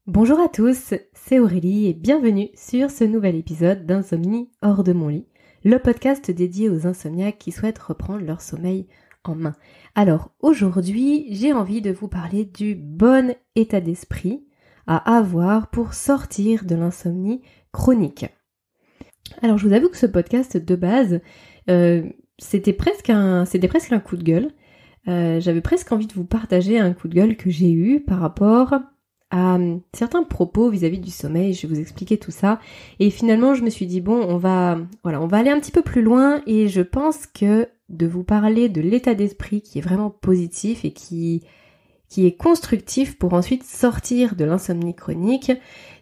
Bonjour à tous, c'est Aurélie et bienvenue sur ce nouvel épisode d'Insomnie hors de mon lit, le podcast dédié aux insomniaques qui souhaitent reprendre leur sommeil en main. Alors aujourd'hui, j'ai envie de vous parler du bon état d'esprit à avoir pour sortir de l'insomnie chronique. Alors je vous avoue que ce podcast de base, c'était presque un coup de gueule. J'avais presque envie de vous partager un coup de gueule que j'ai eu par rapport à certains propos vis-à-vis du sommeil. Je vais vous expliquer tout ça. Et finalement, je me suis dit, bon, on va aller un petit peu plus loin et je pense que de vous parler de l'état d'esprit qui est vraiment positif et qui est constructif pour ensuite sortir de l'insomnie chronique,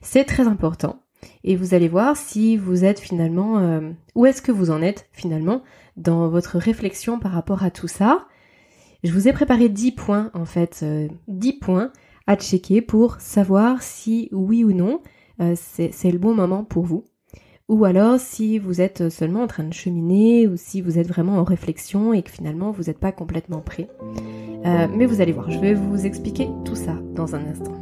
c'est très important. Et vous allez voir si vous êtes finalement, où est-ce que vous en êtes finalement dans votre réflexion par rapport à tout ça. Je vous ai préparé 10 points en fait, 10 points à checker pour savoir si oui ou non c'est le bon moment pour vous. Ou alors si vous êtes seulement en train de cheminer ou si vous êtes vraiment en réflexion et que finalement vous n'êtes pas complètement prêt. Mais vous allez voir, je vais vous expliquer tout ça dans un instant.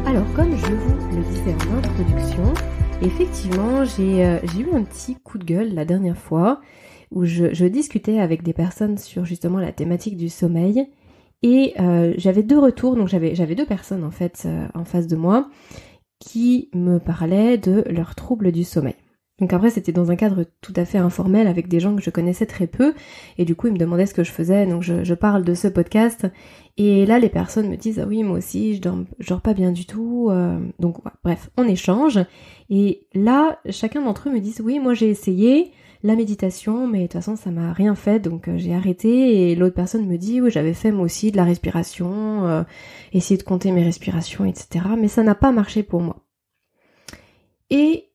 Alors comme je vous le disais en introduction, effectivement j'ai eu un petit coup de gueule la dernière fois où je discutais avec des personnes sur justement la thématique du sommeil et j'avais deux retours, donc j'avais deux personnes en fait en face de moi qui me parlaient de leurs troubles du sommeil. Donc après c'était dans un cadre tout à fait informel avec des gens que je connaissais très peu et du coup ils me demandaient ce que je faisais, donc je parle de ce podcast et là les personnes me disent ah oui moi aussi je dors pas bien du tout, donc voilà, bref on échange et là chacun d'entre eux me dit oui moi j'ai essayé la méditation mais de toute façon ça m'a rien fait donc j'ai arrêté et l'autre personne me dit oui j'avais fait moi aussi de la respiration, essayer de compter mes respirations etc mais ça n'a pas marché pour moi. Et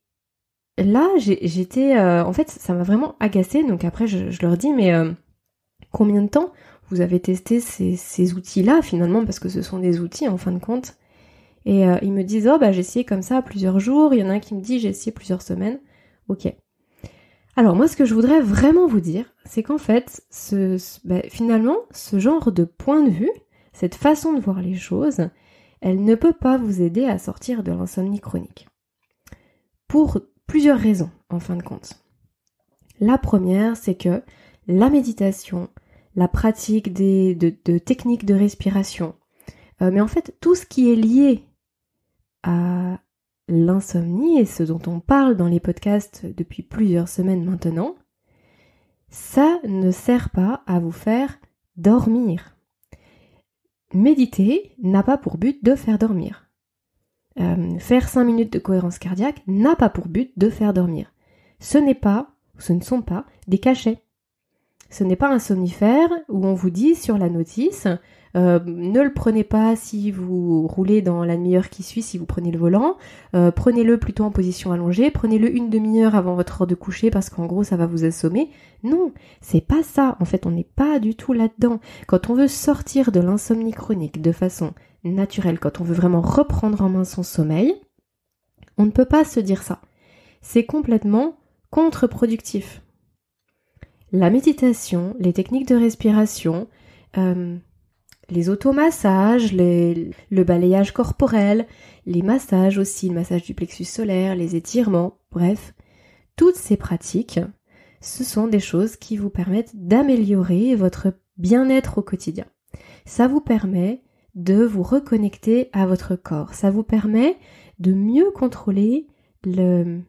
là, j'étais... en fait, ça m'a vraiment agacée. Donc après, je leur dis, mais combien de temps vous avez testé ces outils-là, finalement, parce que ce sont des outils, en fin de compte. Et ils me disent, oh, bah j'ai essayé comme ça plusieurs jours. Il y en a un qui me dit, j'ai essayé plusieurs semaines. Ok. Alors moi, ce que je voudrais vraiment vous dire, c'est qu'en fait, finalement, ce genre de point de vue, cette façon de voir les choses, elle ne peut pas vous aider à sortir de l'insomnie chronique. Pour plusieurs raisons, en fin de compte. La première, c'est que la méditation, la pratique de techniques de respiration, mais en fait, tout ce qui est lié à l'insomnie et ce dont on parle dans les podcasts depuis plusieurs semaines maintenant, ça ne sert pas à vous faire dormir. Méditer n'a pas pour but de faire dormir. Faire 5 minutes de cohérence cardiaque n'a pas pour but de faire dormir. Ce ne sont pas des cachets. Ce n'est pas un somnifère où on vous dit sur la notice ne le prenez pas si vous roulez dans la demi-heure qui suit, si vous prenez le volant, prenez-le plutôt en position allongée, prenez-le une demi-heure avant votre heure de coucher parce qu'en gros ça va vous assommer. Non, c'est pas ça. En fait, on n'est pas du tout là-dedans. Quand on veut sortir de l'insomnie chronique de façon naturelle, quand on veut vraiment reprendre en main son sommeil, on ne peut pas se dire ça. C'est complètement contre-productif. La méditation, les techniques de respiration, les automassages, le balayage corporel, les massages aussi, le massage du plexus solaire, les étirements, bref, toutes ces pratiques, ce sont des choses qui vous permettent d'améliorer votre bien-être au quotidien. Ça vous permet de vous reconnecter à votre corps. Ça vous permet de mieux contrôler le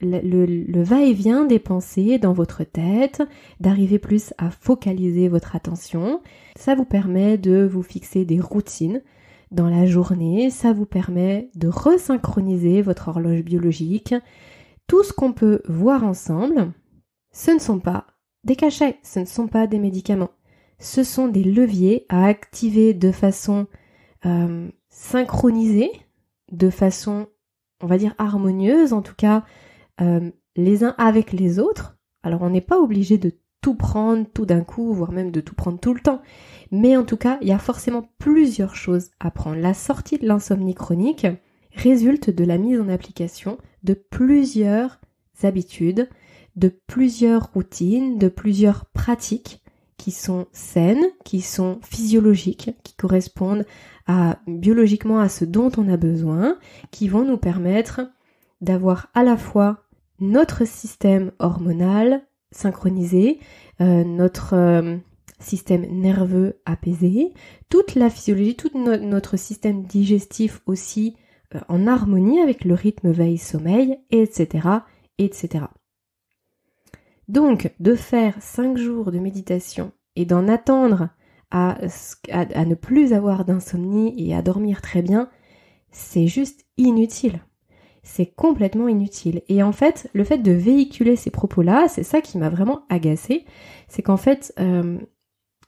va-et-vient des pensées dans votre tête, d'arriver plus à focaliser votre attention. Ça vous permet de vous fixer des routines dans la journée. Ça vous permet de resynchroniser votre horloge biologique. Tout ce qu'on peut voir ensemble, ce ne sont pas des cachets, ce ne sont pas des médicaments. Ce sont des leviers à activer de façon synchronisée, de façon, on va dire, harmonieuse, en tout cas, les uns avec les autres. Alors on n'est pas obligé de tout prendre tout d'un coup, voire même de tout prendre tout le temps. Mais en tout cas, il y a forcément plusieurs choses à prendre. La sortie de l'insomnie chronique résulte de la mise en application de plusieurs habitudes, de plusieurs routines, de plusieurs pratiques qui sont saines, qui sont physiologiques, qui correspondent biologiquement à ce dont on a besoin, qui vont nous permettre d'avoir à la fois notre système hormonal synchronisé, notre système nerveux apaisé, toute la physiologie, tout notre système digestif aussi en harmonie avec le rythme veille-sommeil, etc., etc. Donc, de faire 5 jours de méditation et d'en attendre à ne plus avoir d'insomnie et à dormir très bien, c'est juste inutile. C'est complètement inutile. Et en fait, le fait de véhiculer ces propos-là, c'est ça qui m'a vraiment agacée, c'est qu'en fait,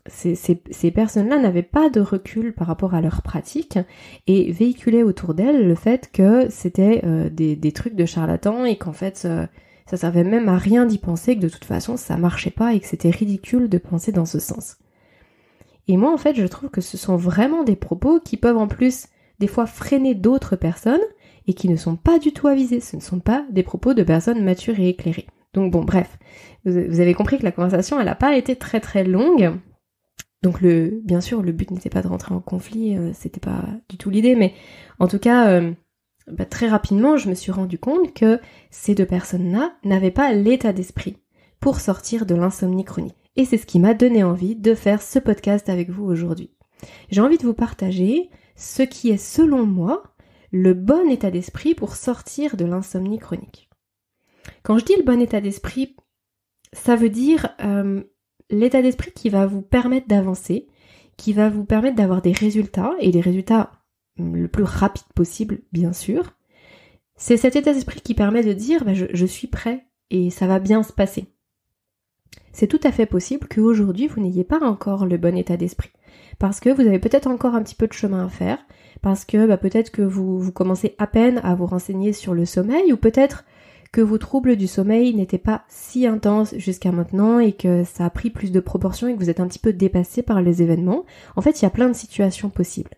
ces personnes-là n'avaient pas de recul par rapport à leur pratique et véhiculaient autour d'elles le fait que c'était des trucs de charlatans et qu'en fait ça servait même à rien d'y penser, que de toute façon ça marchait pas et que c'était ridicule de penser dans ce sens. Et moi en fait je trouve que ce sont vraiment des propos qui peuvent en plus des fois freiner d'autres personnes et qui ne sont pas du tout avisés, ce ne sont pas des propos de personnes matures et éclairées. Donc bon bref, vous avez compris que la conversation elle n'a pas été très très longue. Donc bien sûr le but n'était pas de rentrer en conflit, c'était pas du tout l'idée, mais en tout cas très rapidement je me suis rendu compte que ces deux personnes-là n'avaient pas l'état d'esprit pour sortir de l'insomnie chronique. Et c'est ce qui m'a donné envie de faire ce podcast avec vous aujourd'hui. J'ai envie de vous partager ce qui est selon moi le bon état d'esprit pour sortir de l'insomnie chronique. Quand je dis le bon état d'esprit, ça veut dire l'état d'esprit qui va vous permettre d'avancer, qui va vous permettre d'avoir des résultats, et des résultats le plus rapide possible, bien sûr. C'est cet état d'esprit qui permet de dire je suis prêt et ça va bien se passer. C'est tout à fait possible qu'aujourd'hui vous n'ayez pas encore le bon état d'esprit, parce que vous avez peut-être encore un petit peu de chemin à faire, parce que peut-être que vous commencez à peine à vous renseigner sur le sommeil, ou peut-être que vos troubles du sommeil n'étaient pas si intenses jusqu'à maintenant et que ça a pris plus de proportions et que vous êtes un petit peu dépassé par les événements. En fait, il y a plein de situations possibles.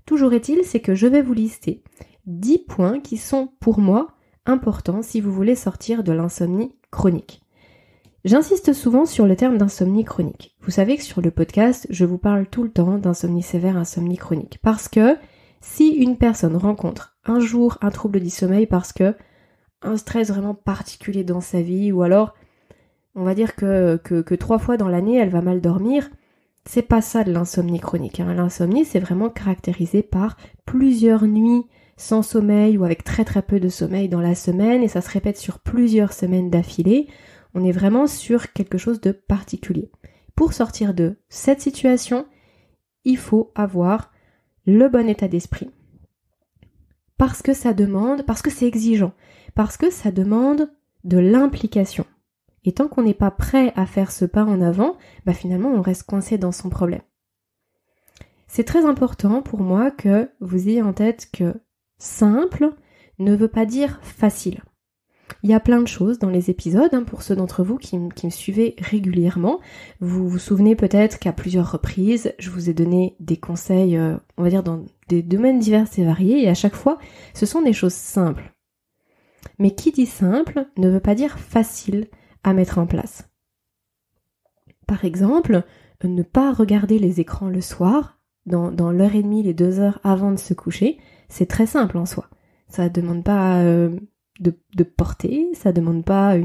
Toujours est-il, c'est que je vais vous lister 10 points qui sont pour moi importants si vous voulez sortir de l'insomnie chronique. J'insiste souvent sur le terme d'insomnie chronique. Vous savez que sur le podcast, je vous parle tout le temps d'insomnie sévère, insomnie chronique. Parce que si une personne rencontre un jour un trouble du sommeil parce que un stress vraiment particulier dans sa vie, ou alors on va dire que 3 fois dans l'année elle va mal dormir, c'est pas ça de l'insomnie chronique. L'insomnie c'est vraiment caractérisé par plusieurs nuits sans sommeil ou avec très très peu de sommeil dans la semaine, et ça se répète sur plusieurs semaines d'affilée. On est vraiment sur quelque chose de particulier. Pour sortir de cette situation, il faut avoir le bon état d'esprit. Parce que c'est exigeant, parce que ça demande de l'implication. Et tant qu'on n'est pas prêt à faire ce pas en avant, finalement on reste coincé dans son problème. C'est très important pour moi que vous ayez en tête que simple ne veut pas dire facile. Il y a plein de choses dans les épisodes, pour ceux d'entre vous qui me suivez régulièrement. Vous vous souvenez peut-être qu'à plusieurs reprises, je vous ai donné des conseils, on va dire dans des domaines divers et variés, et à chaque fois, ce sont des choses simples. Mais qui dit simple ne veut pas dire facile à mettre en place. Par exemple, ne pas regarder les écrans le soir, dans l'heure et demie, les 2 heures avant de se coucher, c'est très simple en soi. Ça ne demande pas de portée, ça demande pas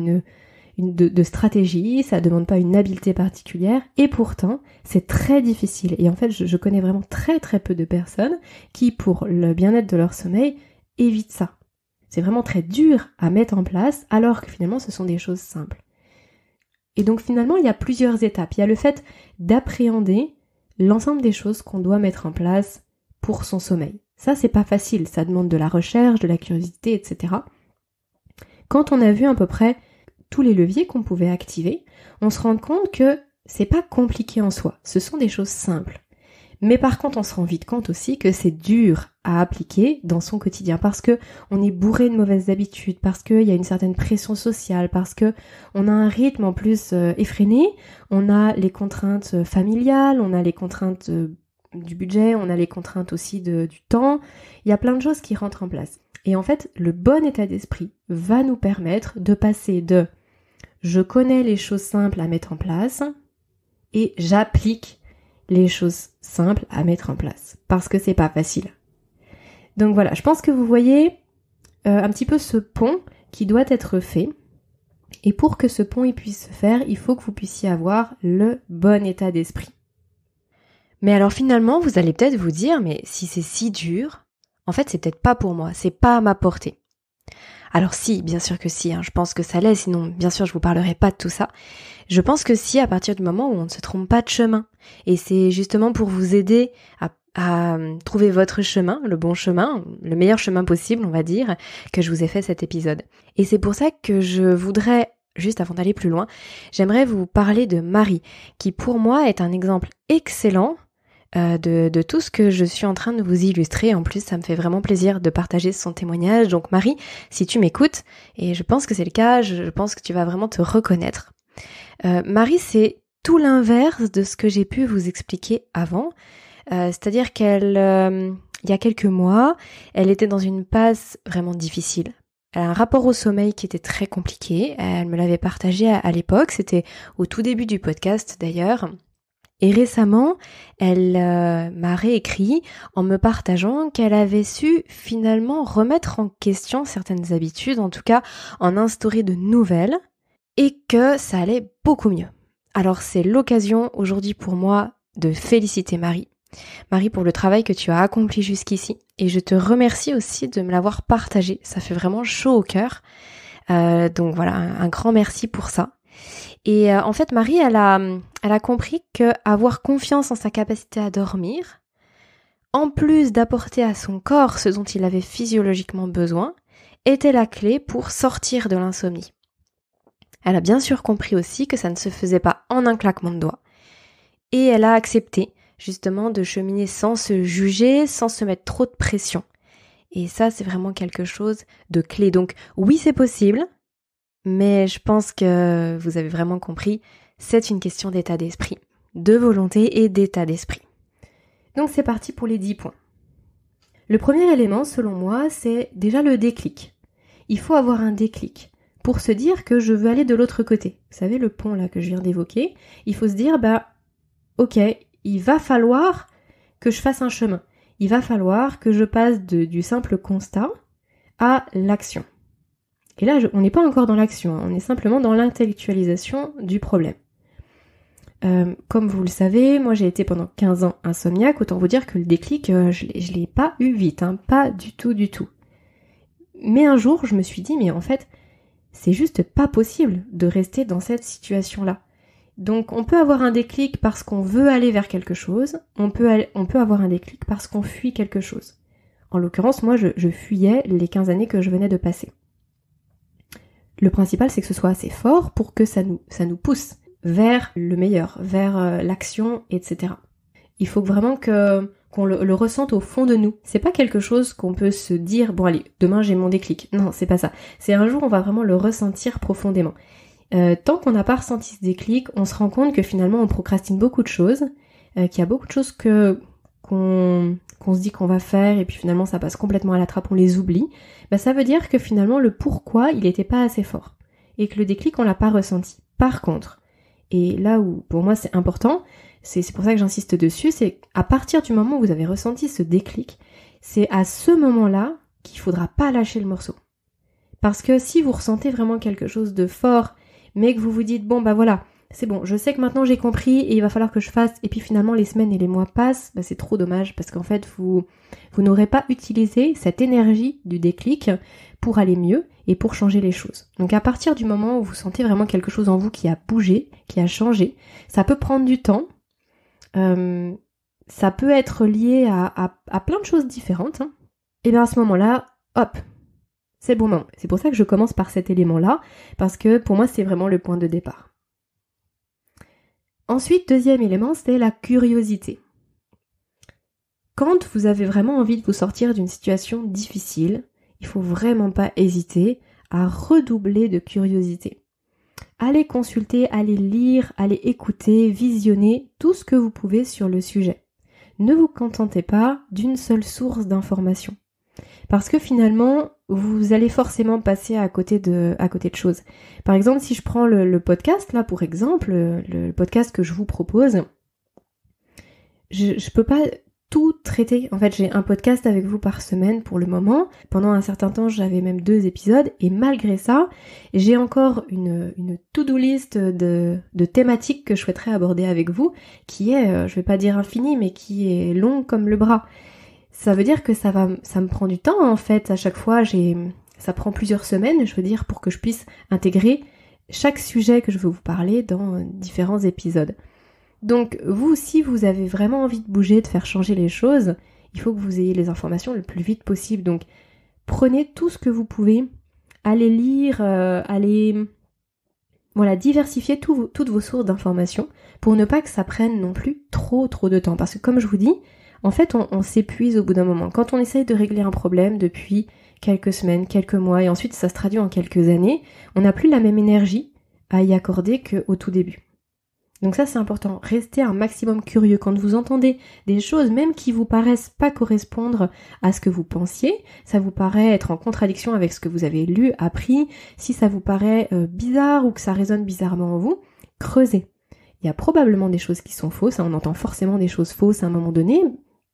de stratégie, ça demande pas une habileté particulière, et pourtant c'est très difficile. Et en fait je connais vraiment très très peu de personnes qui, pour le bien-être de leur sommeil, évitent ça. C'est vraiment très dur à mettre en place, alors que finalement ce sont des choses simples. Et donc finalement il y a plusieurs étapes. Il y a le fait d'appréhender l'ensemble des choses qu'on doit mettre en place pour son sommeil. Ça c'est pas facile, ça demande de la recherche, de la curiosité, etc. Quand on a vu à peu près tous les leviers qu'on pouvait activer, on se rend compte que c'est pas compliqué en soi, ce sont des choses simples. Mais par contre, on se rend vite compte aussi que c'est dur à appliquer dans son quotidien, parce que on est bourré de mauvaises habitudes, parce qu'il y a une certaine pression sociale, parce que on a un rythme en plus effréné, on a les contraintes familiales, on a les contraintes du budget, on a les contraintes aussi du temps, il y a plein de choses qui rentrent en place. Et en fait, le bon état d'esprit va nous permettre de passer de je connais les choses simples à mettre en place et j'applique les choses simples à mettre en place parce que c'est pas facile. Donc voilà, je pense que vous voyez un petit peu ce pont qui doit être fait. Et pour que ce pont puisse se faire, il faut que vous puissiez avoir le bon état d'esprit. Mais alors finalement, vous allez peut-être vous dire, mais si c'est si dur, en fait c'est peut-être pas pour moi, c'est pas à ma portée. Alors si, bien sûr que si, je pense que ça l'est, sinon bien sûr je vous parlerai pas de tout ça. Je pense que si, à partir du moment où on ne se trompe pas de chemin. Et c'est justement pour vous aider à trouver votre chemin, le bon chemin, le meilleur chemin possible, on va dire, que je vous ai fait cet épisode. Et c'est pour ça que je voudrais, juste avant d'aller plus loin, j'aimerais vous parler de Marie, qui pour moi est un exemple excellent de tout ce que je suis en train de vous illustrer. En plus, ça me fait vraiment plaisir de partager son témoignage. Donc Marie, si tu m'écoutes, et je pense que c'est le cas, je pense que tu vas vraiment te reconnaître. Marie, c'est tout l'inverse de ce que j'ai pu vous expliquer avant. C'est-à-dire qu'elle, il y a quelques mois, elle était dans une passe vraiment difficile. Elle a un rapport au sommeil qui était très compliqué. Elle me l'avait partagé à l'époque. C'était au tout début du podcast d'ailleurs. Et récemment, elle m'a réécrit en me partageant qu'elle avait su finalement remettre en question certaines habitudes, en tout cas en instaurer de nouvelles, et que ça allait beaucoup mieux. Alors c'est l'occasion aujourd'hui pour moi de féliciter Marie. Marie, pour le travail que tu as accompli jusqu'ici, et je te remercie aussi de me l'avoir partagé. Ça fait vraiment chaud au cœur. Donc voilà, un grand merci pour ça. Et en fait, Marie, elle a compris que avoir confiance en sa capacité à dormir, en plus d'apporter à son corps ce dont il avait physiologiquement besoin, était la clé pour sortir de l'insomnie. Elle a bien sûr compris aussi que ça ne se faisait pas en un claquement de doigts. Et elle a accepté justement de cheminer sans se juger, sans se mettre trop de pression. Et ça, c'est vraiment quelque chose de clé. Donc oui, c'est possible, mais je pense que vous avez vraiment compris, c'est une question d'état d'esprit, de volonté et d'état d'esprit. Donc c'est parti pour les 10 points. Le premier élément, selon moi, c'est déjà le déclic. Il faut avoir un déclic pour se dire que je veux aller de l'autre côté. Vous savez, le pont là que je viens d'évoquer, il faut se dire, ok, il va falloir que je fasse un chemin. Il va falloir que je passe du simple constat à l'action. Et là, on n'est pas encore dans l'action, on est simplement dans l'intellectualisation du problème. Comme vous le savez, moi j'ai été pendant 15 ans insomniaque, autant vous dire que le déclic, je l'ai pas eu vite, pas du tout. Mais un jour, je me suis dit, mais en fait, c'est juste pas possible de rester dans cette situation-là. Donc on peut avoir un déclic parce qu'on veut aller vers quelque chose, on peut avoir un déclic parce qu'on fuit quelque chose. En l'occurrence, moi je fuyais les 15 années que je venais de passer. Le principal, c'est que ce soit assez fort pour que ça nous pousse vers le meilleur, vers l'action, etc. Il faut vraiment qu'on le ressente au fond de nous. C'est pas quelque chose qu'on peut se dire, bon allez, demain j'ai mon déclic. Non, c'est pas ça. C'est un jour, on va vraiment le ressentir profondément. Tant qu'on n'a pas ressenti ce déclic, on se rend compte que finalement on procrastine beaucoup de choses, qu'il y a beaucoup de choses qu'on se dit qu'on va faire et puis finalement ça passe complètement à la trappe, on les oublie. Ça veut dire que finalement le pourquoi il n'était pas assez fort et que le déclic on l'a pas ressenti. Par contre, et là où pour moi c'est important, c'est pour ça que j'insiste dessus, c'est à partir du moment où vous avez ressenti ce déclic, c'est à ce moment-là qu'il faudra pas lâcher le morceau. Parce que si vous ressentez vraiment quelque chose de fort, mais que vous vous dites, bon voilà, c'est bon, je sais que maintenant j'ai compris et il va falloir que je fasse, et puis finalement les semaines et les mois passent, c'est trop dommage parce qu'en fait vous n'aurez pas utilisé cette énergie du déclic pour aller mieux et pour changer les choses. Donc à partir du moment où vous sentez vraiment quelque chose en vous qui a bougé, qui a changé, ça peut prendre du temps, ça peut être lié à plein de choses différentes, et bien à ce moment-là, hop, c'est le bon moment. C'est pour ça que je commence par cet élément-là, parce que pour moi, c'est vraiment le point de départ. Ensuite, deuxième élément, c'est la curiosité. Quand vous avez vraiment envie de vous sortir d'une situation difficile, il faut vraiment pas hésiter à redoubler de curiosité. Allez consulter, allez lire, allez écouter, visionner tout ce que vous pouvez sur le sujet. Ne vous contentez pas d'une seule source d'information. Parce que finalement, vous allez forcément passer à côté de choses. Par exemple, si je prends le podcast, là, pour exemple, le podcast que je vous propose, je peux pas tout traiter. En fait, j'ai un podcast avec vous par semaine pour le moment. Pendant un certain temps, j'avais même 2 épisodes. Et malgré ça, j'ai encore une to-do list de thématiques que je souhaiterais aborder avec vous, qui est, je vais pas dire infinie, mais qui est longue comme le bras. Ça veut dire que ça me prend du temps, en fait. À chaque fois, ça prend plusieurs semaines, je veux dire, pour que je puisse intégrer chaque sujet que je veux vous parler dans différents épisodes. Donc vous, si vous avez vraiment envie de bouger, de faire changer les choses, il faut que vous ayez les informations le plus vite possible. Donc prenez tout ce que vous pouvez, allez lire, diversifier toutes vos sources d'informations pour ne pas que ça prenne non plus trop de temps. Parce que comme je vous dis, en fait on s'épuise au bout d'un moment. Quand on essaye de régler un problème depuis quelques semaines, quelques mois, et ensuite ça se traduit en quelques années, on n'a plus la même énergie à y accorder qu'au tout début. Donc ça c'est important, restez un maximum curieux quand vous entendez des choses même qui vous paraissent pas correspondre à ce que vous pensiez, ça vous paraît être en contradiction avec ce que vous avez lu, appris, si ça vous paraît bizarre ou que ça résonne bizarrement en vous, creusez. Il y a probablement des choses qui sont fausses, on entend forcément des choses fausses à un moment donné,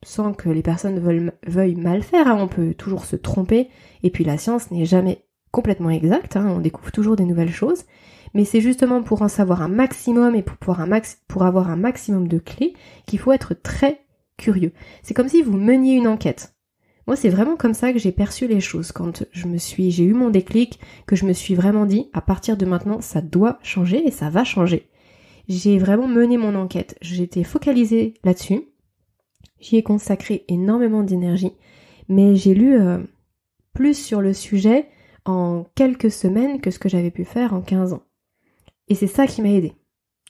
sans que les personnes veuillent mal faire, on peut toujours se tromper, et puis la science n'est jamais complètement exacte, on découvre toujours des nouvelles choses. Mais c'est justement pour en savoir un maximum et pour avoir un maximum de clés qu'il faut être très curieux. C'est comme si vous meniez une enquête. Moi, c'est vraiment comme ça que j'ai perçu les choses quand j'ai eu mon déclic, que je me suis vraiment dit, à partir de maintenant, ça doit changer et ça va changer. J'ai vraiment mené mon enquête. J'étais focalisée là-dessus. J'y ai consacré énormément d'énergie. Mais j'ai lu plus sur le sujet en quelques semaines que ce que j'avais pu faire en 15 ans. Et c'est ça qui m'a aidée.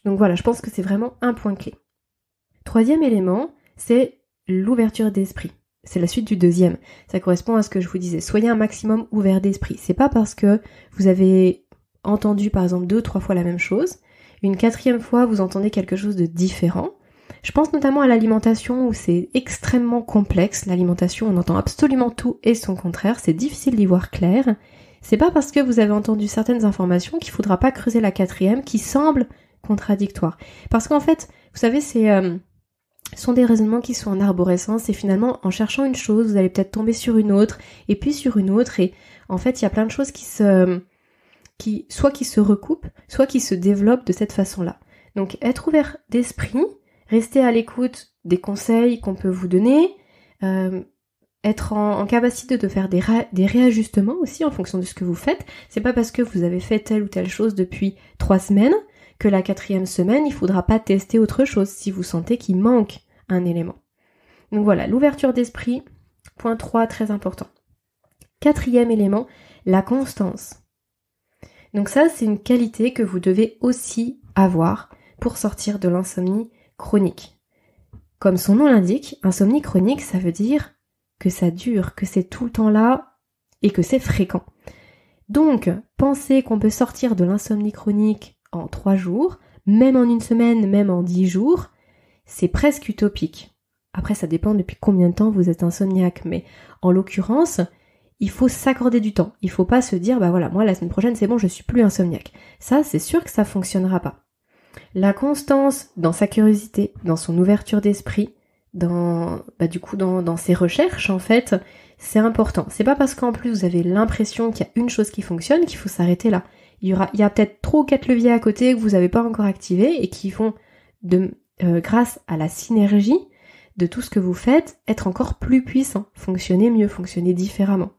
Donc voilà, je pense que c'est vraiment un point clé. 3e élément, c'est l'ouverture d'esprit. C'est la suite du 2e. Ça correspond à ce que je vous disais. Soyez un maximum ouvert d'esprit. C'est pas parce que vous avez entendu par exemple 2-3 fois la même chose, une 4e fois vous entendez quelque chose de différent. Je pense notamment à l'alimentation où c'est extrêmement complexe. L'alimentation, on entend absolument tout et son contraire. C'est difficile d'y voir clair. C'est pas parce que vous avez entendu certaines informations qu'il faudra pas creuser la 4e qui semble contradictoire. Parce qu'en fait, vous savez, ce sont des raisonnements qui sont en arborescence et finalement, en cherchant une chose, vous allez peut-être tomber sur une autre et puis sur une autre et en fait, il y a plein de choses qui se recoupent, soit qui se développent de cette façon-là. Donc, être ouvert d'esprit, rester à l'écoute des conseils qu'on peut vous donner, être en capacité de faire des réajustements aussi en fonction de ce que vous faites. C'est pas parce que vous avez fait telle ou telle chose depuis 3 semaines que la 4e semaine, il faudra pas tester autre chose si vous sentez qu'il manque un élément. Donc voilà, l'ouverture d'esprit, point 3, très important. 4e élément, la constance. Donc ça, c'est une qualité que vous devez aussi avoir pour sortir de l'insomnie chronique. Comme son nom l'indique, insomnie chronique, ça veut dire que ça dure, que c'est tout le temps là et que c'est fréquent. Donc, penser qu'on peut sortir de l'insomnie chronique en 3 jours, même en 1 semaine, même en 10 jours, c'est presque utopique. Après, ça dépend depuis combien de temps vous êtes insomniaque, mais en l'occurrence, il faut s'accorder du temps. Il faut pas se dire, moi la semaine prochaine c'est bon, je suis plus insomniaque. Ça, c'est sûr que ça fonctionnera pas. La constance dans sa curiosité, dans son ouverture d'esprit, dans ses recherches en fait, c'est important. C'est pas parce qu'en plus vous avez l'impression qu'il y a une chose qui fonctionne qu'il faut s'arrêter là. Il y a peut-être 3 ou 4 leviers à côté que vous n'avez pas encore activés et qui vont, grâce à la synergie de tout ce que vous faites, être encore plus puissants, fonctionner mieux, fonctionner différemment.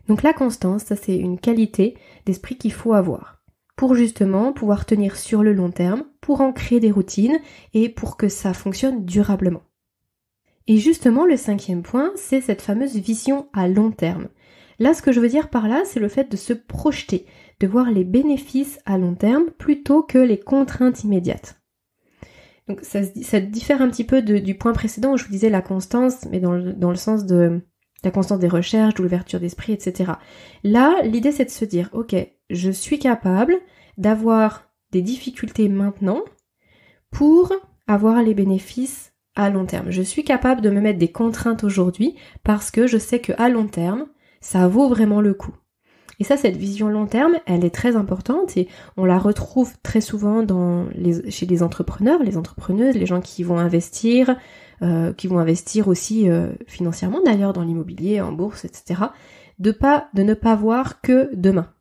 Donc la constance, ça c'est une qualité d'esprit qu'il faut avoir pour justement pouvoir tenir sur le long terme, pour ancrer des routines et pour que ça fonctionne durablement. Et justement, le 5e point, c'est cette fameuse vision à long terme. Là, ce que je veux dire par là, c'est le fait de se projeter, de voir les bénéfices à long terme plutôt que les contraintes immédiates. Donc ça diffère un petit peu du point précédent où je vous disais la constance, mais dans le sens de la constance des recherches, de l'ouverture d'esprit, etc. Là, l'idée c'est de se dire, ok, je suis capable d'avoir des difficultés maintenant pour avoir les bénéfices à long terme. Je suis capable de me mettre des contraintes aujourd'hui parce que je sais qu'à long terme, ça vaut vraiment le coup. Et ça, cette vision long terme, elle est très importante et on la retrouve très souvent chez les entrepreneurs, les entrepreneuses, les gens qui vont investir aussi financièrement d'ailleurs dans l'immobilier, en bourse, etc. De ne pas voir que demain.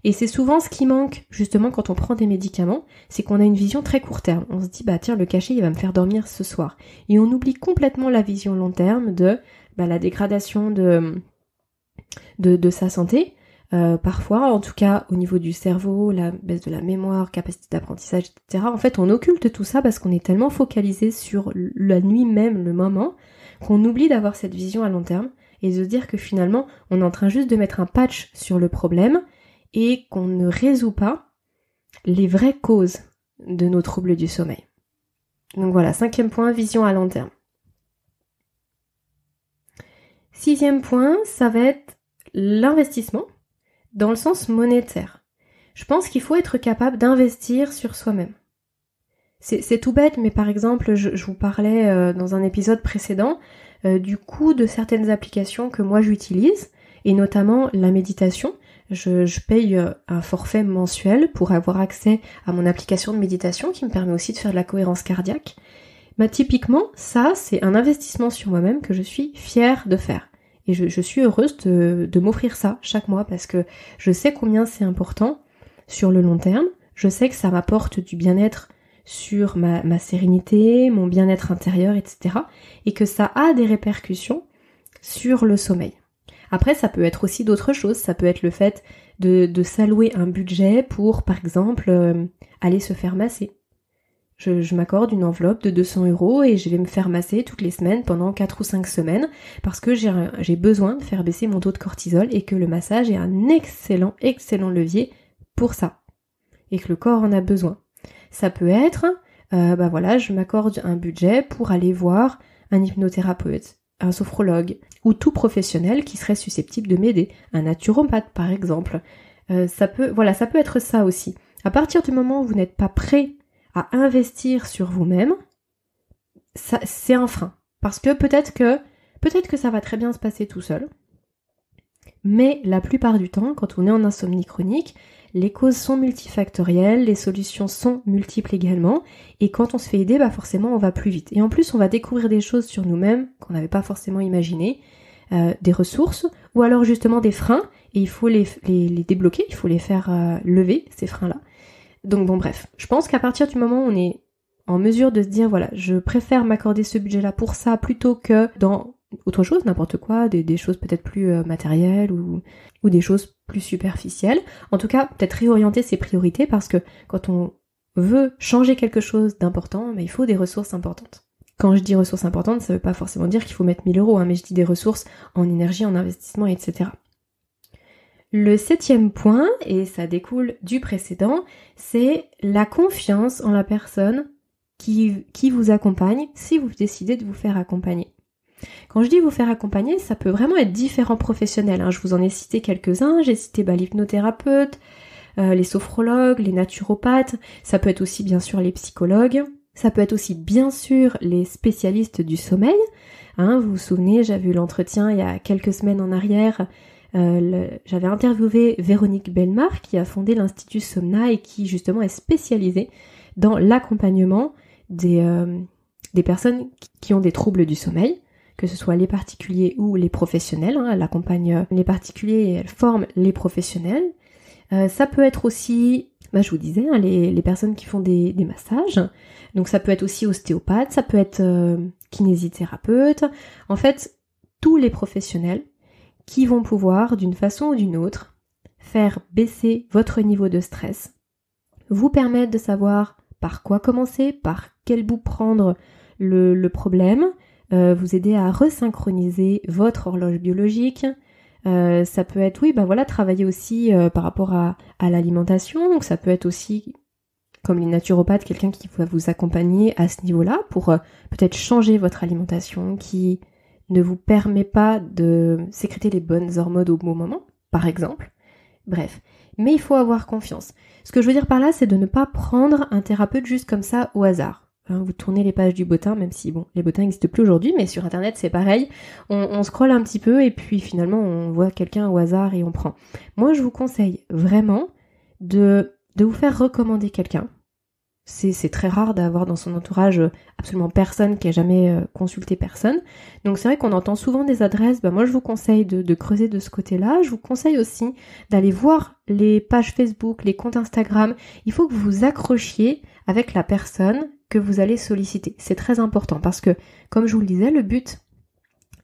Et c'est souvent ce qui manque justement quand on prend des médicaments, c'est qu'on a une vision très court terme. On se dit tiens, le cachet il va me faire dormir ce soir. Et on oublie complètement la vision long terme de la dégradation de sa santé. Parfois, en tout cas au niveau du cerveau, la baisse de la mémoire, capacité d'apprentissage, etc. En fait, on occulte tout ça parce qu'on est tellement focalisé sur la nuit même, le moment, qu'on oublie d'avoir cette vision à long terme et de se dire que finalement, on est en train juste de mettre un patch sur le problème et qu'on ne résout pas les vraies causes de nos troubles du sommeil. Donc voilà, 5e point, vision à long terme. 6e point, ça va être l'investissement dans le sens monétaire. Je pense qu'il faut être capable d'investir sur soi-même. C'est tout bête, mais par exemple, je vous parlais dans un épisode précédent du coût de certaines applications que moi j'utilise, et notamment la méditation. Je paye un forfait mensuel pour avoir accès à mon application de méditation qui me permet aussi de faire de la cohérence cardiaque. Typiquement, ça, c'est un investissement sur moi-même que je suis fière de faire. Et je suis heureuse de m'offrir ça chaque mois parce que je sais combien c'est important sur le long terme. Je sais que ça m'apporte du bien-être sur ma sérénité, mon bien-être intérieur, etc. Et que ça a des répercussions sur le sommeil. Après, ça peut être aussi d'autres choses. Ça peut être le fait de s'allouer un budget pour, par exemple, aller se faire masser. Je m'accorde une enveloppe de 200 € et je vais me faire masser toutes les semaines pendant 4 ou 5 semaines parce que j'ai besoin de faire baisser mon taux de cortisol et que le massage est un excellent levier pour ça. Et que le corps en a besoin. Ça peut être, je m'accorde un budget pour aller voir un hypnothérapeute, un sophrologue ou tout professionnel qui serait susceptible de m'aider, un naturopathe par exemple. Ça peut être ça aussi. À partir du moment où vous n'êtes pas prêt à investir sur vous-même, c'est un frein. Parce que peut-être que ça va très bien se passer tout seul, mais la plupart du temps, quand on est en insomnie chronique, les causes sont multifactorielles, les solutions sont multiples également, et quand on se fait aider, forcément on va plus vite. Et en plus, on va découvrir des choses sur nous-mêmes qu'on n'avait pas forcément imaginées, des ressources, ou alors justement des freins, et il faut les débloquer, il faut les faire lever, ces freins-là. Donc bon bref, je pense qu'à partir du moment où on est en mesure de se dire je préfère m'accorder ce budget-là pour ça plutôt que dans autre chose, n'importe quoi, des choses peut-être plus matérielles ou des choses plus superficielles. En tout cas, peut-être réorienter ses priorités parce que quand on veut changer quelque chose d'important, il faut des ressources importantes. Quand je dis ressources importantes, ça veut pas forcément dire qu'il faut mettre 1000 €, mais je dis des ressources en énergie, en investissement, etc. Le 7e point, et ça découle du précédent, c'est la confiance en la personne qui vous accompagne si vous décidez de vous faire accompagner. Quand je dis vous faire accompagner, ça peut vraiment être différents professionnels. Je vous en ai cité quelques-uns, j'ai cité l'hypnothérapeute, les sophrologues, les naturopathes, ça peut être aussi bien sûr les psychologues, ça peut être aussi bien sûr les spécialistes du sommeil. Vous vous souvenez, j'avais eu l'entretien il y a quelques semaines en arrière. J'avais interviewé Véronique Bellemare qui a fondé l'Institut Somna et qui justement est spécialisée dans l'accompagnement des personnes qui ont des troubles du sommeil, que ce soit les particuliers ou les professionnels. Elle accompagne les particuliers et elle forme les professionnels. Ça peut être aussi, je vous disais, les personnes qui font des massages. Donc ça peut être aussi ostéopathe, ça peut être kinésithérapeute. En fait, tous les professionnels qui vont pouvoir, d'une façon ou d'une autre, faire baisser votre niveau de stress, vous permettre de savoir par quoi commencer, par quel bout prendre le problème, vous aider à resynchroniser votre horloge biologique. Ça peut être, travailler aussi par rapport à l'alimentation. Donc ça peut être aussi, comme les naturopathes, quelqu'un qui va vous accompagner à ce niveau-là pour peut-être changer votre alimentation, qui ne vous permet pas de sécréter les bonnes hormones au bon moment, par exemple. Bref, mais il faut avoir confiance. Ce que je veux dire par là, c'est de ne pas prendre un thérapeute juste comme ça au hasard. hein, vous tournez les pages du bottin, même si bon, les bottins n'existent plus aujourd'hui, mais sur internet c'est pareil, on scrolle un petit peu et puis finalement on voit quelqu'un au hasard et on prend. Moi je vous conseille vraiment de vous faire recommander quelqu'un. C'est très rare d'avoir dans son entourage absolument personne qui a jamais consulté personne. Donc c'est vrai qu'on entend souvent des adresses. Moi je vous conseille de creuser de ce côté-là. Je vous conseille aussi d'aller voir les pages Facebook, les comptes Instagram. Il faut que vous vous accrochiez avec la personne que vous allez solliciter. C'est très important parce que, comme je vous le disais, le but,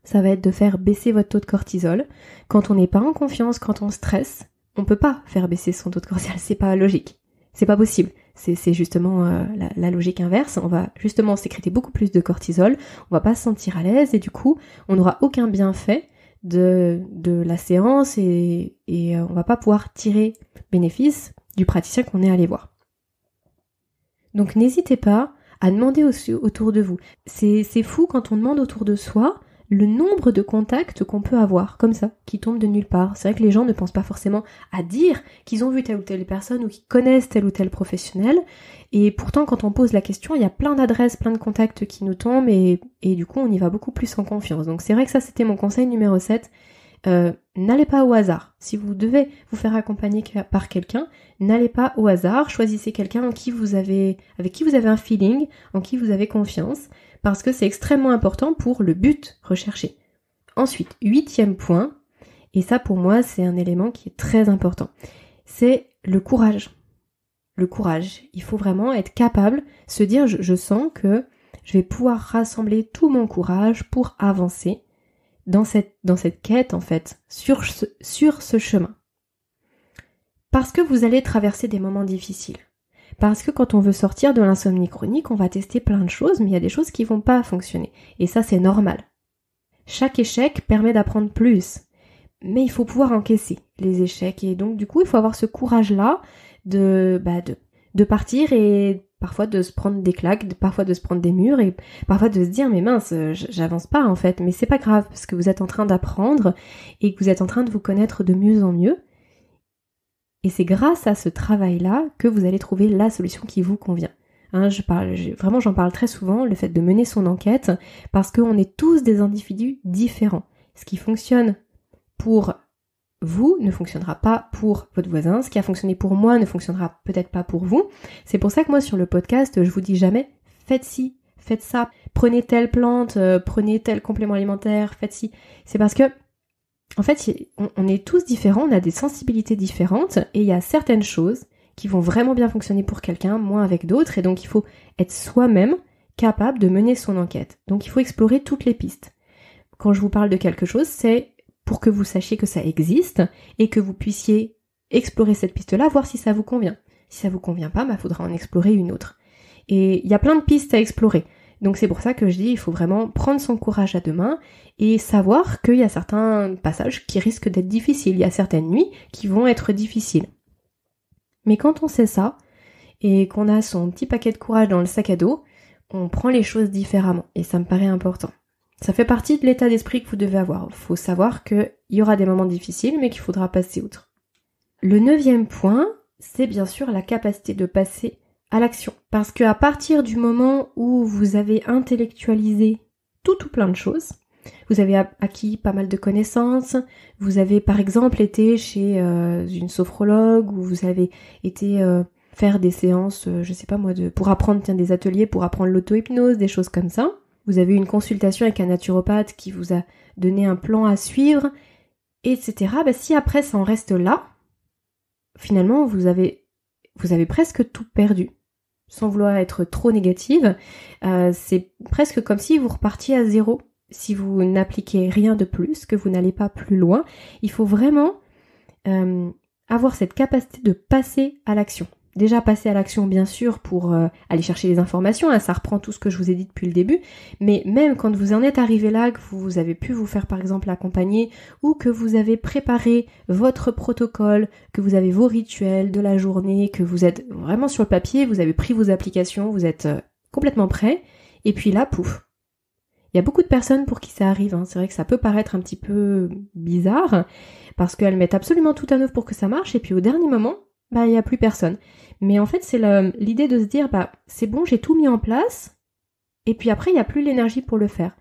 ça va être de faire baisser votre taux de cortisol. Quand on n'est pas en confiance, quand on stresse, on peut pas faire baisser son taux de cortisol. C'est pas logique. C'est pas possible. C'est justement la logique inverse. On va justement sécréter beaucoup plus de cortisol, on va pas se sentir à l'aise et du coup, on n'aura aucun bienfait de la séance et on va pas pouvoir tirer bénéfice du praticien qu'on est allé voir. Donc n'hésitez pas à demander aussi autour de vous. C'est fou quand on demande autour de soi le nombre de contacts qu'on peut avoir, comme ça, qui tombent de nulle part. C'est vrai que les gens ne pensent pas forcément à dire qu'ils ont vu telle ou telle personne ou qu'ils connaissent tel ou tel professionnel. Et pourtant, quand on pose la question, il y a plein d'adresses, plein de contacts qui nous tombent et du coup, on y va beaucoup plus en confiance. Donc c'est vrai que ça, c'était mon conseil numéro 7. N'allez pas au hasard. Si vous devez vous faire accompagner par quelqu'un, n'allez pas au hasard. Choisissez quelqu'un avec qui vous avez un feeling, en qui vous avez confiance, parce que c'est extrêmement important pour le but recherché. Ensuite, 8e point, et ça pour moi c'est un élément qui est très important, c'est le courage. Le courage. Il faut vraiment être capable, se dire je sens que je vais pouvoir rassembler tout mon courage pour avancer dans cette quête en fait, sur ce chemin. Parce que vous allez traverser des moments difficiles. Parce que quand on veut sortir de l'insomnie chronique, on va tester plein de choses, mais il y a des choses qui vont pas fonctionner. Et ça, c'est normal. Chaque échec permet d'apprendre plus. Mais il faut pouvoir encaisser les échecs. Et donc, du coup, il faut avoir ce courage-là de partir et parfois de se prendre des claques, parfois de se prendre des murs et parfois de se dire, mais mince, j'avance pas en fait. Mais c'est pas grave parce que vous êtes en train d'apprendre et que vous êtes en train de vous connaître de mieux en mieux. Et c'est grâce à ce travail-là que vous allez trouver la solution qui vous convient. J'en parle très souvent, le fait de mener son enquête, parce qu'on est tous des individus différents. Ce qui fonctionne pour vous ne fonctionnera pas pour votre voisin, ce qui a fonctionné pour moi ne fonctionnera peut-être pas pour vous. C'est pour ça que moi sur le podcast, je vous dis jamais faites ci, faites ça, prenez telle plante, prenez tel complément alimentaire, faites ci. C'est parce que en fait, on est tous différents, on a des sensibilités différentes et il y a certaines choses qui vont vraiment bien fonctionner pour quelqu'un, moins avec d'autres, et donc il faut être soi-même capable de mener son enquête. Donc il faut explorer toutes les pistes. Quand je vous parle de quelque chose, c'est pour que vous sachiez que ça existe et que vous puissiez explorer cette piste-là, voir si ça vous convient. Si ça vous convient pas, faudra en explorer une autre. Et il y a plein de pistes à explorer. Donc c'est pour ça que je dis, il faut vraiment prendre son courage à deux mains et savoir qu'il y a certains passages qui risquent d'être difficiles. Il y a certaines nuits qui vont être difficiles. Mais quand on sait ça, et qu'on a son petit paquet de courage dans le sac à dos, on prend les choses différemment. Et ça me paraît important. Ça fait partie de l'état d'esprit que vous devez avoir. Il faut savoir qu'il y aura des moments difficiles, mais qu'il faudra passer outre. Le 9e point, c'est bien sûr la capacité de passer à l'action. Parce qu'à partir du moment où vous avez intellectualisé tout plein de choses, vous avez acquis pas mal de connaissances, vous avez par exemple été chez une sophrologue, ou vous avez été faire des séances, pour apprendre des ateliers pour apprendre l'auto-hypnose, des choses comme ça. Vous avez eu une consultation avec un naturopathe qui vous a donné un plan à suivre, etc. Si après ça en reste là, finalement vous avez presque tout perdu. Sans vouloir être trop négative, c'est presque comme si vous repartiez à zéro. Si vous n'appliquez rien de plus, que vous n'allez pas plus loin, il faut vraiment avoir cette capacité de passer à l'action. Déjà passer à l'action bien sûr pour aller chercher les informations, ça reprend tout ce que je vous ai dit depuis le début, mais même quand vous en êtes arrivé là, que vous avez pu vous faire par exemple accompagner, ou que vous avez préparé votre protocole, que vous avez vos rituels de la journée, que vous êtes vraiment sur le papier, vous avez pris vos applications, vous êtes complètement prêt, et puis là, pouf. Il y a beaucoup de personnes pour qui ça arrive, c'est vrai que ça peut paraître un petit peu bizarre, parce qu'elles mettent absolument tout à neuf pour que ça marche, et puis au dernier moment, il n'y a plus personne. Mais en fait, c'est l'idée de se dire, c'est bon, j'ai tout mis en place, et puis après, il n'y a plus l'énergie pour le faire.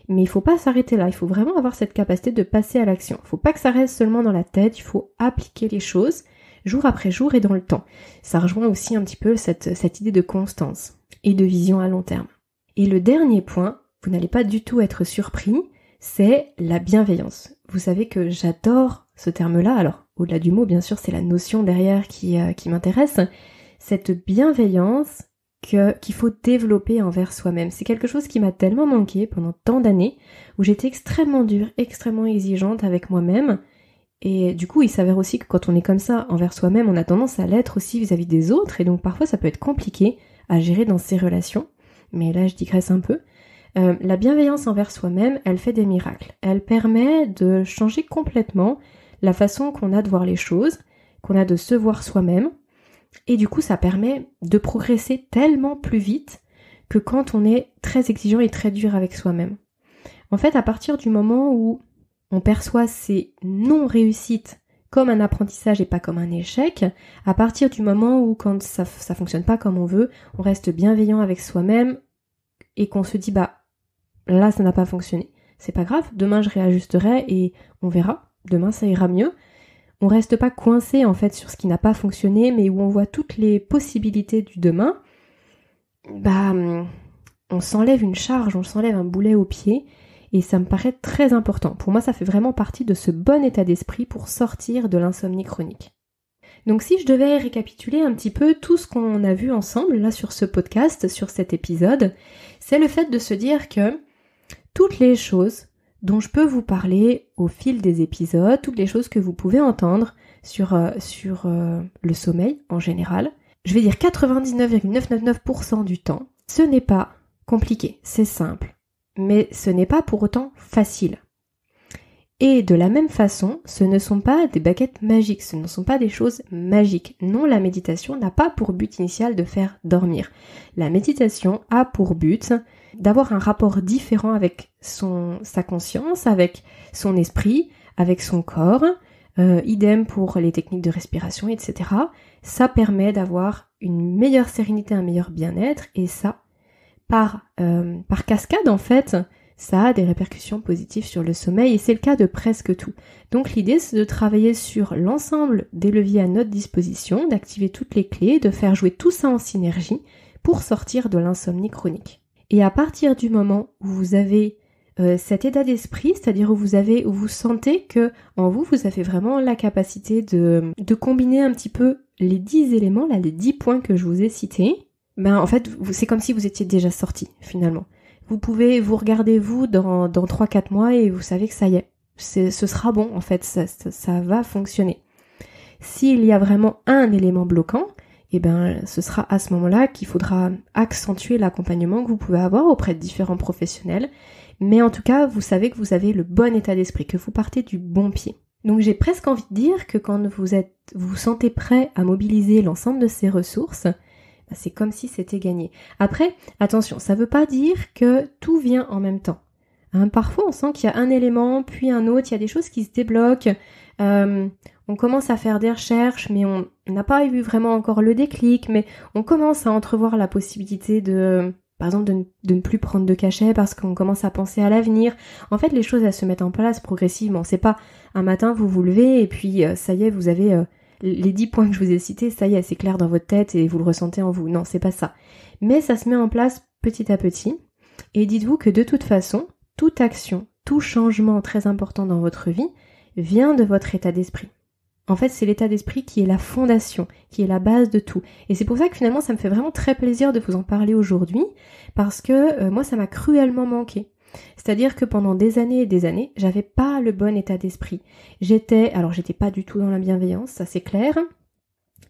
Mais il faut pas s'arrêter là, il faut vraiment avoir cette capacité de passer à l'action. Il faut pas que ça reste seulement dans la tête, il faut appliquer les choses jour après jour et dans le temps. Ça rejoint aussi un petit peu cette idée de constance et de vision à long terme. Et le dernier point, vous n'allez pas du tout être surpris, c'est la bienveillance. Vous savez que j'adore ce terme-là, alors au-delà du mot, bien sûr, c'est la notion derrière qui m'intéresse. Cette bienveillance qu'il faut développer envers soi-même. C'est quelque chose qui m'a tellement manqué pendant tant d'années, où j'étais extrêmement dure, extrêmement exigeante avec moi-même, et du coup il s'avère aussi que quand on est comme ça envers soi-même, on a tendance à l'être aussi vis-à-vis des autres, et donc parfois ça peut être compliqué à gérer dans ses relations, mais là je digresse un peu. La bienveillance envers soi-même, elle fait des miracles. Elle permet de changer complètement la façon qu'on a de voir les choses, qu'on a de se voir soi-même, et du coup, ça permet de progresser tellement plus vite que quand on est très exigeant et très dur avec soi-même. En fait, à partir du moment où on perçoit ces non-réussites comme un apprentissage et pas comme un échec, à partir du moment où quand ça fonctionne pas comme on veut, on reste bienveillant avec soi-même et qu'on se dit là ça n'a pas fonctionné. C'est pas grave, demain je réajusterai et on verra, demain ça ira mieux. On reste pas coincé en fait sur ce qui n'a pas fonctionné, mais où on voit toutes les possibilités du demain, on s'enlève une charge, on s'enlève un boulet au pied, et ça me paraît très important. Pour moi, ça fait vraiment partie de ce bon état d'esprit pour sortir de l'insomnie chronique. Donc si je devais récapituler un petit peu tout ce qu'on a vu ensemble là sur ce podcast, sur cet épisode, c'est le fait de se dire que toutes les choses dont je peux vous parler au fil des épisodes, toutes les choses que vous pouvez entendre sur le sommeil en général. Je vais dire 99,999% du temps, ce n'est pas compliqué, c'est simple, mais ce n'est pas pour autant facile. Et de la même façon, ce ne sont pas des baguettes magiques, ce ne sont pas des choses magiques. Non, la méditation n'a pas pour but initial de faire dormir. La méditation a pour but d'avoir un rapport différent avec sa conscience, avec son esprit, avec son corps, idem pour les techniques de respiration, etc. Ça permet d'avoir une meilleure sérénité, un meilleur bien-être, et ça, par cascade en fait, ça a des répercussions positives sur le sommeil, et c'est le cas de presque tout. Donc l'idée, c'est de travailler sur l'ensemble des leviers à notre disposition, d'activer toutes les clés, de faire jouer tout ça en synergie pour sortir de l'insomnie chronique. Et à partir du moment où vous avez cet état d'esprit, c'est-à-dire où vous sentez que en vous avez vraiment la capacité de combiner un petit peu les 10 éléments, là, les 10 points que je vous ai cités, en fait, c'est comme si vous étiez déjà sorti, finalement. Vous pouvez vous regarder vous dans 3-4 mois et vous savez que ça y est, ce sera bon, en fait, ça va fonctionner. S'il y a vraiment un élément bloquant, ce sera à ce moment-là qu'il faudra accentuer l'accompagnement que vous pouvez avoir auprès de différents professionnels. Mais en tout cas, vous savez que vous avez le bon état d'esprit, que vous partez du bon pied. Donc j'ai presque envie de dire que quand vous vous sentez prêt à mobiliser l'ensemble de ces ressources, c'est comme si c'était gagné. Après, attention, ça veut pas dire que tout vient en même temps. Parfois, on sent qu'il y a un élément, puis un autre, il y a des choses qui se débloquent. On commence à faire des recherches, mais on n'a pas eu vraiment encore le déclic, mais on commence à entrevoir la possibilité par exemple, de ne plus prendre de cachet parce qu'on commence à penser à l'avenir. En fait, les choses, elles se mettent en place progressivement. C'est pas un matin, vous vous levez et puis ça y est, vous avez les 10 points que je vous ai cités, ça y est, c'est clair dans votre tête et vous le ressentez en vous. Non, c'est pas ça. Mais ça se met en place petit à petit. Et dites-vous que de toute façon, toute action, tout changement très important dans votre vie vient de votre état d'esprit. En fait, c'est l'état d'esprit qui est la fondation, qui est la base de tout. Et c'est pour ça que finalement, ça me fait vraiment très plaisir de vous en parler aujourd'hui, parce que moi, ça m'a cruellement manqué. C'est-à-dire que pendant des années et des années, j'avais pas le bon état d'esprit. J'étais pas du tout dans la bienveillance, ça c'est clair.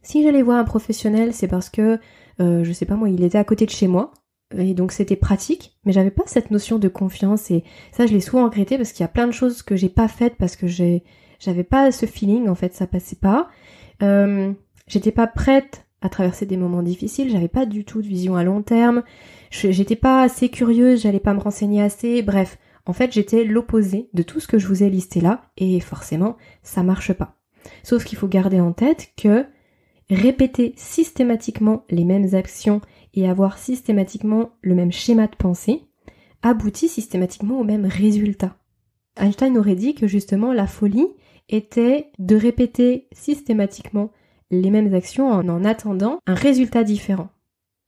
Si j'allais voir un professionnel, c'est parce que, je sais pas moi, il était à côté de chez moi, et donc c'était pratique, mais j'avais pas cette notion de confiance, et ça je l'ai souvent regretté parce qu'il y a plein de choses que j'ai pas faites parce que j'avais pas ce feeling, en fait, ça passait pas. J'étais pas prête à traverser des moments difficiles, j'avais pas du tout de vision à long terme, j'étais pas assez curieuse, j'allais pas me renseigner assez, bref, en fait j'étais l'opposé de tout ce que je vous ai listé là, et forcément, ça marche pas. Sauf qu'il faut garder en tête que répéter systématiquement les mêmes actions et avoir systématiquement le même schéma de pensée aboutit systématiquement au même résultat. Einstein aurait dit que justement la folie était de répéter systématiquement les mêmes actions en attendant un résultat différent.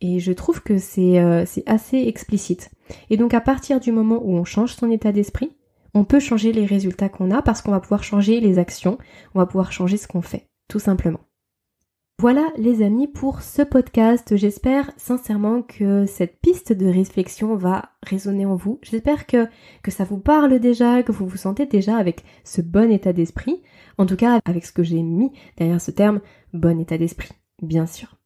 Et je trouve que c'est assez explicite. Et donc à partir du moment où on change son état d'esprit, on peut changer les résultats qu'on a parce qu'on va pouvoir changer les actions, on va pouvoir changer ce qu'on fait, tout simplement. Voilà les amis pour ce podcast, j'espère sincèrement que cette piste de réflexion va résonner en vous. J'espère que ça vous parle déjà, que vous vous sentez déjà avec ce bon état d'esprit, en tout cas avec ce que j'ai mis derrière ce terme, bon état d'esprit, bien sûr.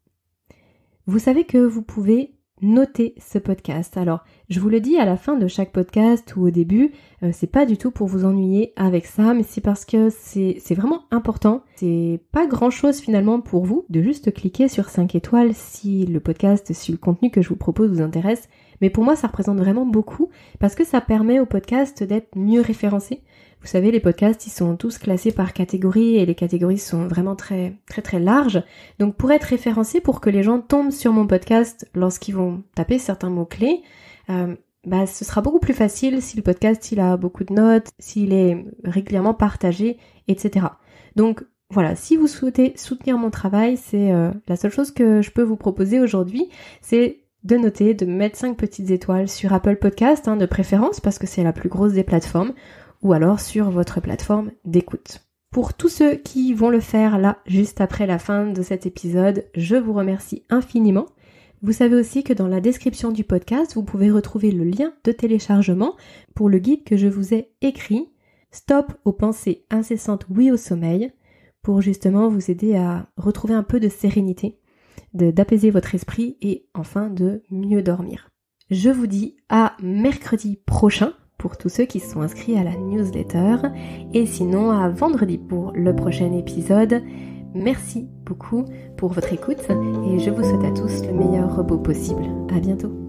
Vous savez que vous pouvez noter ce podcast. Alors, je vous le dis à la fin de chaque podcast ou au début, c'est pas du tout pour vous ennuyer avec ça, mais c'est parce que c'est vraiment important. C'est pas grand chose finalement pour vous de juste cliquer sur 5 étoiles si le podcast, si le contenu que je vous propose vous intéresse. Mais pour moi, ça représente vraiment beaucoup parce que ça permet au podcast d'être mieux référencé. Vous savez, les podcasts, ils sont tous classés par catégories et les catégories sont vraiment très larges. Donc pour être référencé, pour que les gens tombent sur mon podcast lorsqu'ils vont taper certains mots-clés, ce sera beaucoup plus facile si le podcast il a beaucoup de notes, s'il est régulièrement partagé, etc. Donc voilà, si vous souhaitez soutenir mon travail, c'est la seule chose que je peux vous proposer aujourd'hui, c'est de noter, de mettre 5 petites étoiles sur Apple Podcast, de préférence, parce que c'est la plus grosse des plateformes, ou alors sur votre plateforme d'écoute. Pour tous ceux qui vont le faire là, juste après la fin de cet épisode, je vous remercie infiniment. Vous savez aussi que dans la description du podcast, vous pouvez retrouver le lien de téléchargement pour le guide que je vous ai écrit, Stop aux pensées incessantes, oui au sommeil, pour justement vous aider à retrouver un peu de sérénité, d'apaiser votre esprit et enfin de mieux dormir. Je vous dis à mercredi prochain pour tous ceux qui sont inscrits à la newsletter et sinon à vendredi pour le prochain épisode. Merci beaucoup pour votre écoute et je vous souhaite à tous le meilleur repos possible. À bientôt.